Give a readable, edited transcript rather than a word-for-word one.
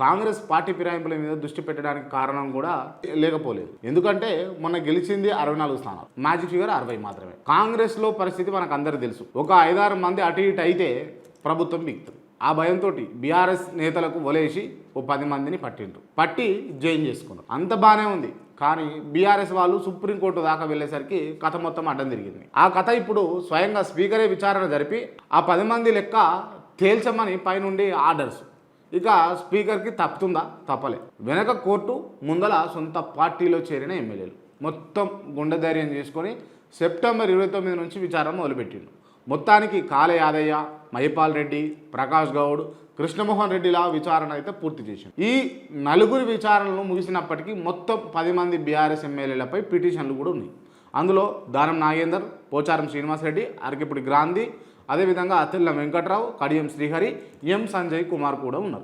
Congress party ఫిరాయింపుల మీద దృష్టి పెట్టడానికి కారణం కూడా లేకపోలేదు. ఎందుకంటే మొన్న గెలిచింది 64 స్థానాలు, మ్యాజిక్ ఫిగర్ 60 మాత్రమే. కాంగ్రెస్లో పరిస్థితి మనకు అందరికీ తెలుసు. ఒక 5-6 మంది అటు ఇటు అయితే ప్రభుత్వం బిగుతుంది. ఆ భయంతో బీఆర్ఎస్ నేతలకు ఒలేసి ఓ 10 మందిని పట్టి జైన్ చేసుకున్నారు. అంత బాగానే ఉంది. కానీ బీఆర్ఎస్ వాళ్ళు సుప్రీంకోర్టు దాకా వెళ్ళేసరికి కథ మొత్తం అడ్డం తిరిగింది. ఆ కథ ఇప్పుడు స్వయంగా స్పీకరే విచారణ జరిపి ఆ 10 మంది లెక్క తేల్చమని పైనుండి ఆర్డర్స్. ఇక స్పీకర్కి తప్పుతుందా? తప్పలే. వెనక కోర్టు, ముందల సొంత పార్టీలో చేరిన ఎమ్మెల్యేలు మొత్తం గుండె ధైర్యం చేసుకొని సెప్టెంబర్ 29 నుంచి విచారణ మొదలుపెట్టిండు. మొత్తానికి కాళ యాదయ్య, మహిపాల్ రెడ్డి, ప్రకాష్ గౌడ్, కృష్ణమోహన్ రెడ్డిలా విచారణ అయితే పూర్తి చేసింది. ఈ నలుగురి విచారణలు ముగిసినప్పటికీ మొత్తం 10 మంది బీఆర్ఎస్ ఎమ్మెల్యేలపై పిటిషన్లు కూడా ఉన్నాయి. అందులో దానం నాగేందర్, పోచారం శ్రీనివాసరెడ్డి, అరకిపుడి గ్రాంధి, అదేవిధంగా అతిల్ల వెంకట్రావు, కడియం శ్రీహరి, ఎం సంజయ్ కుమార్ కూడా ఉన్నారు.